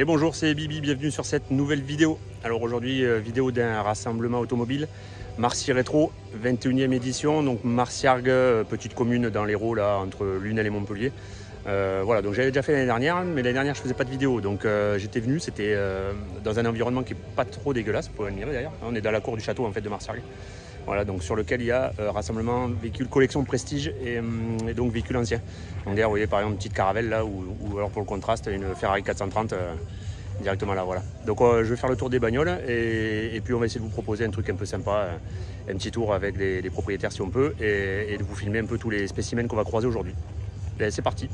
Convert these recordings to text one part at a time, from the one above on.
Et bonjour, c'est Bibi, bienvenue sur cette nouvelle vidéo. Alors aujourd'hui, vidéo d'un rassemblement automobile, Marcy Rétro, 21e édition, donc Marciargues, petite commune dans l'Hérault, là, entre Lunel et Montpellier. Voilà, donc j'avais déjà fait l'année dernière, mais l'année dernière je faisais pas de vidéo, donc j'étais venu, c'était dans un environnement qui est pas trop dégueulasse, vous pouvez admirer d'ailleurs. On est dans la cour du château en fait de Marciargues. Voilà, donc sur lequel il y a rassemblement véhicules collection prestige et donc véhicules anciens. Donc derrière, vous voyez par exemple une petite caravelle là, ou alors pour le contraste, une Ferrari 430 directement là, voilà. Donc je vais faire le tour des bagnoles et puis on va essayer de vous proposer un truc un peu sympa, un petit tour avec les propriétaires si on peut, et de vous filmer un peu tous les spécimens qu'on va croiser aujourd'hui. C'est parti.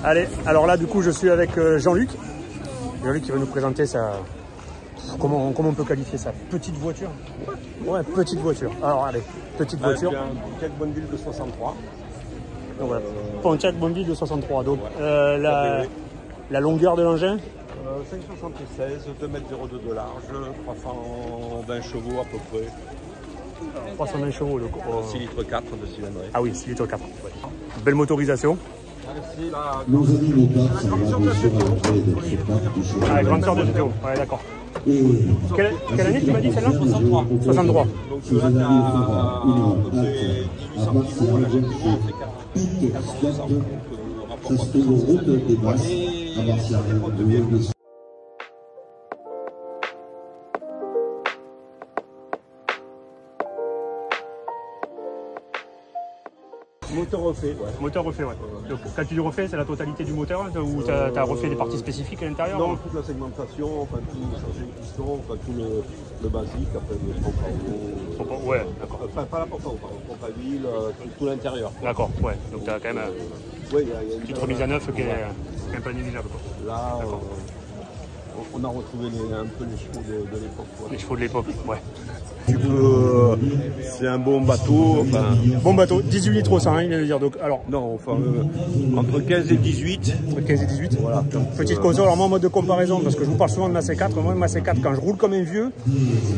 Allez, alors là du coup je suis avec Jean-Luc. Jean-Luc qui va nous présenter sa... Comment on peut qualifier ça? Petite voiture? Ouais, petite voiture. Alors allez, petite voiture. Un Pontiac Bonneville de 63. Donc, voilà. Pontiac Bonneville de 63. Donc ouais. la longueur de l'engin? 5,76 m, 2,02 m de large, 320 chevaux à peu près. 320 chevaux. Donc, 6 litres 4 de cylindrée. Ah oui, 6 litres 4. Ouais. Belle motorisation. Nos amis motards sont là bien sûr à l'entrée des spectacles du show. Ah, la grande sœur de Géo, ouais, d'accord. Quelle année tu m'as dit celle-là? 63. 63. Donc là, tu as à Marciargues, c'est ça se trouve aux routes des Basses, à Marciargues. Moteur refait, ouais. Moteur refait, ouais. Donc quand tu dis refait, c'est la totalité du moteur ou tu as refait des parties spécifiques à l'intérieur? Non, toute la segmentation, enfin tout changer le piston, enfin tout le basique, après le pompe à eau. Ouais, d'accord. Enfin pas la pompe à eau, pardon, pompe à huile, tout l'intérieur. D'accord, ouais. Donc tu as quand même ouais, une petite remise à neuf qui est un peu négligeable, quoi. Là, on a retrouvé un peu les chevaux de l'époque. Les chevaux de l'époque, ouais. Tu peux, c'est un bon bateau. Enfin, bon bateau, 18 litres au 100, il vient de dire. Donc, alors, non, enfin, entre 15 et 18. Entre 15 et 18. Voilà. Petite console, alors moi en mode de comparaison, parce que je vous parle souvent de ma C4. Moi, ma C4, quand je roule comme un vieux,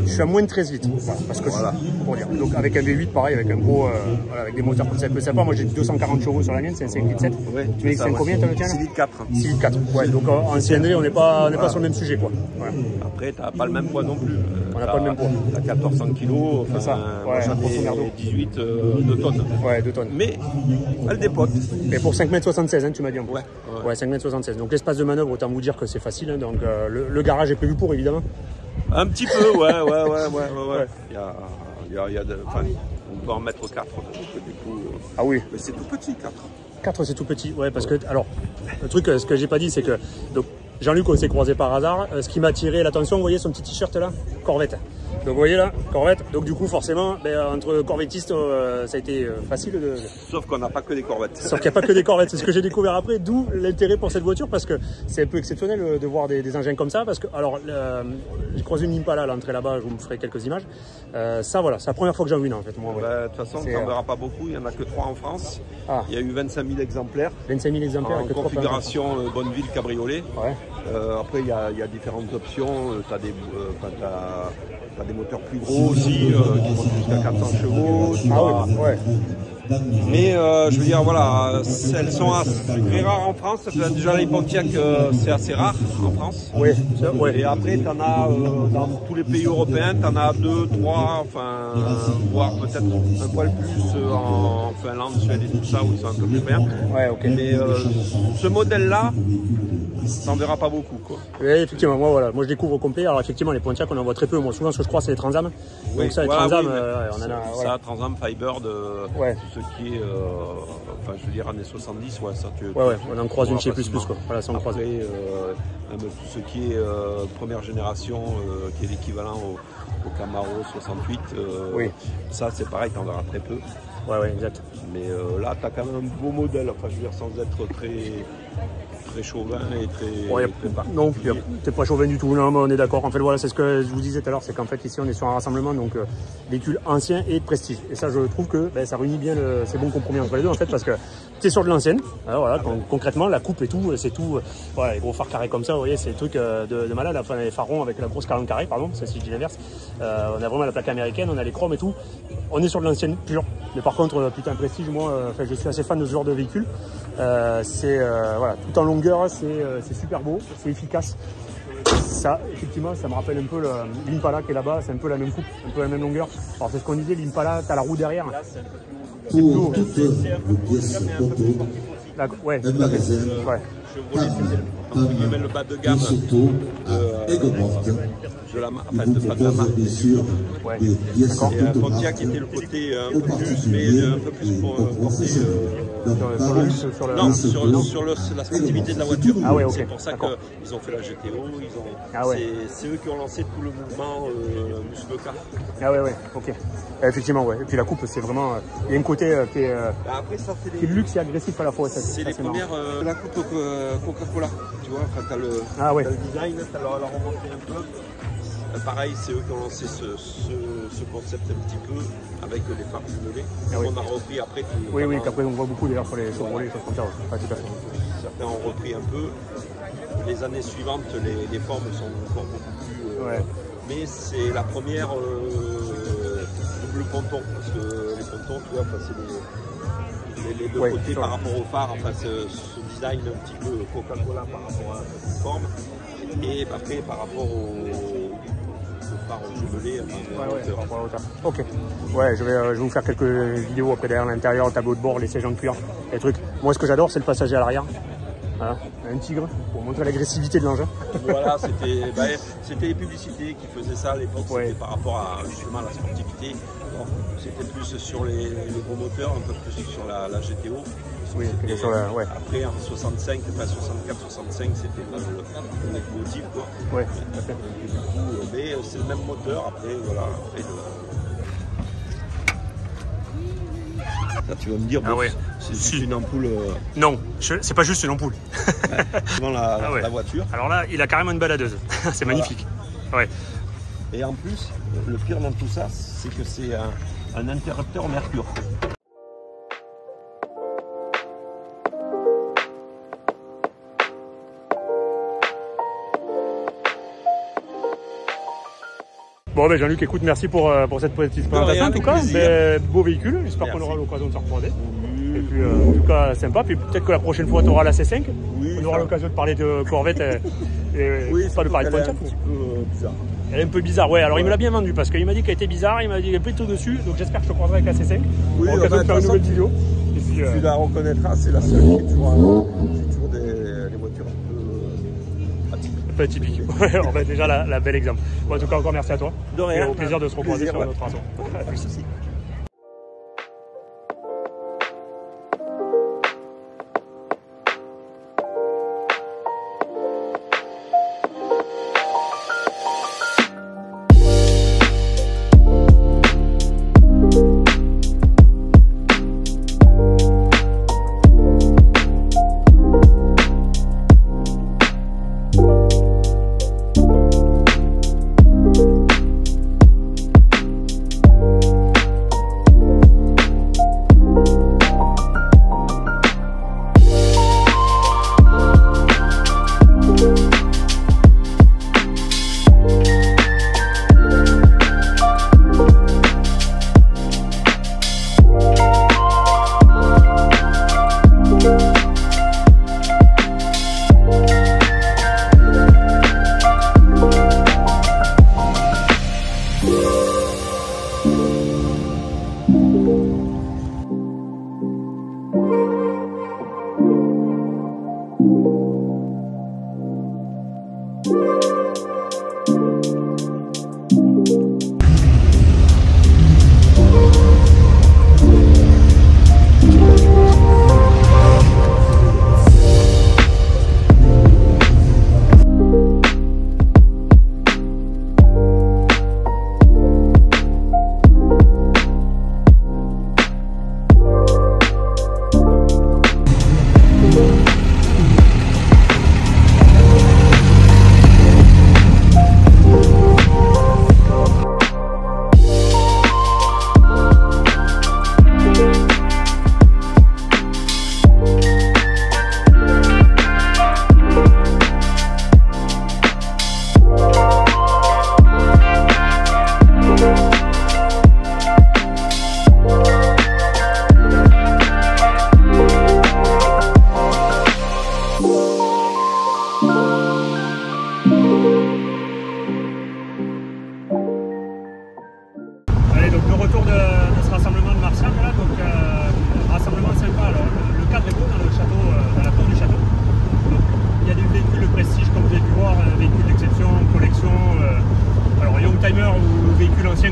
je suis à moins de 13 litres. Voilà, parce que voilà. Pour dire. Donc avec un V8, pareil, avec un gros, voilà, avec des moteurs comme ça, un peu sympa. Moi j'ai 240 chevaux sur la mienne, c'est un 5,7 litres. Ouais, tu mets que c'est combien, t'as le tien? 6 litres 4. 6 litres 4. Ouais, donc en cylindrée, on n'est pas sur le le même sujet, quoi. Voilà. Après, tu n'as pas le même poids non plus. On n'a pas le même poids. Tu as 1400 kilos, enfin, ça. moi j'en ai 18 2 tonnes. Ouais, 2 tonnes. Mais elle dépote. Et pour 5,76 m, hein, tu m'as dit en plus. Ouais. 5,76 m. Donc l'espace de manœuvre, autant vous dire que c'est facile. Hein, donc le garage est prévu pour, évidemment. Un petit peu, ouais. On peut en mettre 4. Du coup, ah oui. Mais c'est tout petit, 4. 4, c'est tout petit, ouais, parce que, alors, le truc, ce que j'ai pas dit, c'est que, donc, Jean-Luc, on s'est croisé par hasard. Ce qui m'a attiré l'attention, vous voyez son petit t-shirt là, Corvette. Donc, vous voyez là, Corvette. Donc, du coup, forcément, entre corvettistes, ça a été facile de. Sauf qu'on n'a pas que des Corvettes. Sauf qu'il n'y a pas que des Corvettes. C'est ce que j'ai découvert après, d'où l'intérêt pour cette voiture, parce que c'est un peu exceptionnel de voir des engins comme ça. Parce que, alors, j'ai croisé une Impala à l'entrée là-bas, je vous ferai quelques images. Ça, voilà, c'est la première fois que j'en vois une en fait. Moi, de toute façon, tu n'en verras pas beaucoup. Il n'y en a que 3 en France. Il y a eu 25 000 exemplaires. 25 000 exemplaires en configuration Bonneville Cabriolet. Ouais. Après, il y a différentes options. Tu as des moteurs plus gros aussi, qui montent jusqu'à 400 chevaux. Ouais. Mais je veux dire, voilà, elles sont très rares en France. Déjà, les Pontiac, c'est assez rare en France. Oui. Et après, tu en as dans tous les pays européens, tu en as 2, 3, enfin, voire peut-être un poil plus en Finlande, Suède et tout ça, où ils sont un peu plus fermes. Ouais, ok. Mais ce modèle-là, t'en verras pas beaucoup, quoi. Oui, effectivement, moi je découvre au complet. Alors effectivement, les Pontiac, on en voit très peu. Moi, souvent, ce que je crois, c'est les Transam. Oui, donc ça, les Transam, on en a. Ça, Transam, Fiber, tout ce qui est, enfin, je veux dire, années 70, ça tu. Ouais, on en croise une chez plus, quoi. Voilà, ça on croise. Après, même tout ce qui est première génération, qui est l'équivalent au Camaro 68, ça, c'est pareil, t'en verras très peu. Ouais, exact. Mais là, tu as quand même un beau modèle, enfin, je veux dire, sans être très chauvin et très bas. Non, t'es pas chauvin du tout, non, mais on est d'accord. En fait, voilà, c'est ce que je vous disais tout à l'heure, c'est qu'en fait, ici, on est sur un rassemblement, donc véhicule ancien et de prestige. Et ça, je trouve que ça réunit bien ces bons compromis entre les deux, en fait, parce que c'est sur de l'ancienne. Voilà, concrètement, la coupe et tout, c'est tout. Voilà, les gros phares carrés comme ça, vous voyez, c'est des trucs de malade. Enfin, les phares ronds avec la grosse 40 carrés, pardon, c'est si je dis l'inverse. On a vraiment la plaque américaine, on a les chromes et tout. On est sur de l'ancienne pure. Mais par contre, putain, prestige, moi, je suis assez fan de ce genre de véhicule. C'est voilà, tout en longueur, c'est super beau, c'est efficace. Ça, effectivement, ça me rappelle un peu l'Impala qui est là-bas, c'est un peu la même coupe, un peu la même longueur. Alors c'est ce qu'on disait, l'Impala, t'as la roue derrière. Là, c'est un peu plus haut. Pour toutes les pièces auto, ouais. un magasin, Le bas de gamme de la marque. bien sûr, des pièces et Pontiac était le côté un peu plus, mais un peu plus pour porter sur la sportivité de la voiture. Ah ouais, okay. C'est pour ça qu'ils ont fait la GTO, c'est eux qui ont lancé tout le mouvement muscle car. Ah ouais, ok. Effectivement, ouais. Et puis la coupe, c'est vraiment, il y a un côté qui est luxe et agressif à la fois. C'est les premières, la coupe Coca-Cola, tu vois, enfin, t'as le design, t'as leur remonté un peu. Pareil, c'est eux qui ont lancé ce concept un petit peu avec les phares jumelés. On a repris après. Oui, qu'après on voit beaucoup d'ailleurs sur les Chevrolet, choses comme ça. Pas tout à fait. Certains ont repris un peu. Les années suivantes, les formes sont encore beaucoup plus. Mais c'est la première double ponton, parce que les pontons, tu vois, c'est les deux côtés par rapport au phare, enfin ce design un petit peu Coca-Cola par rapport à cette forme. Et après par rapport au phare jumelé, par hauteur. Ok. Ouais, je vais vous faire quelques vidéos après derrière l'intérieur, le tableau de bord, les sièges en cuir, les trucs. Moi, ce que j'adore, c'est le passager à l'arrière. Voilà, un tigre pour montrer l'agressivité de l'engin. Voilà, c'était les publicités qui faisaient ça à l'époque, c'était par rapport à justement la sportivité. C'était plus sur les gros moteurs, un peu plus sur la GTO. Oui, sur après en 65, enfin 64-65, c'était le locomotive quoi. Ouais. Mais c'est le même moteur après, voilà. Ça, tu vas me dire, c'est une ampoule. Non, c'est pas juste une ampoule. Devant la voiture. Alors là, il a carrément une baladeuse. C'est magnifique. Ouais. Et en plus, le pire dans tout ça, c'est que c'est un interrupteur Mercure. Bon, Jean-Luc, écoute, merci pour cette petite présentation en tout cas. Beau véhicule, j'espère qu'on aura l'occasion de se recroiser. Et puis, en tout cas, sympa. Puis peut-être que la prochaine fois, tu auras la C5. On aura l'occasion de parler de Corvette Et, oui, pas de parler de un Pontiac. petit peu bizarre. Elle est un peu bizarre, ouais. Alors il me l'a bien vendu parce qu'il m'a dit qu'elle était bizarre, il m'a dit qu'il y avait plein de trucs dessus. Donc j'espère que je te croiserai avec la C5. Oui, on va faire une nouvelle vidéo. Et puis, tu la reconnaîtras, c'est la seule qui est toujours des voitures un peu atypiques. Un peu atypique. Ouais, déjà la bel exemple. Bon, en tout cas, encore merci à toi. De rien. Et au plaisir de se recroiser sur notre raison. Pas de soucis.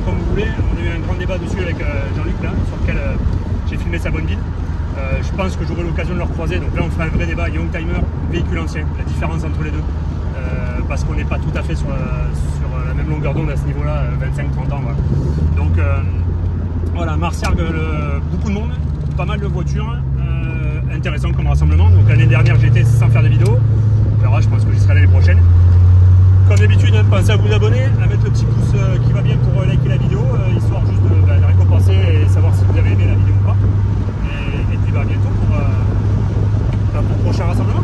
comme vous voulez. On a eu un grand débat dessus avec Jean-Luc là, sur lequel j'ai filmé sa bonne ville. Je pense que j'aurai l'occasion de le recroiser. Donc là on fera un vrai débat Youngtimer, véhicule ancien, la différence entre les deux. Parce qu'on n'est pas tout à fait sur la même longueur d'onde à ce niveau-là, 25-30 ans. Voilà. Donc voilà, Marciargues, beaucoup de monde, pas mal de voitures, intéressant comme rassemblement. Donc l'année dernière j'étais sans faire de vidéo. On verra, je pense que j'y serai l'année prochaine. Comme d'habitude, hein, pensez à vous abonner, à mettre le petit pouce qui va bien pour liker la vidéo, histoire juste de récompenser et savoir si vous avez aimé la vidéo ou pas. Et puis à bientôt pour le prochain rassemblement.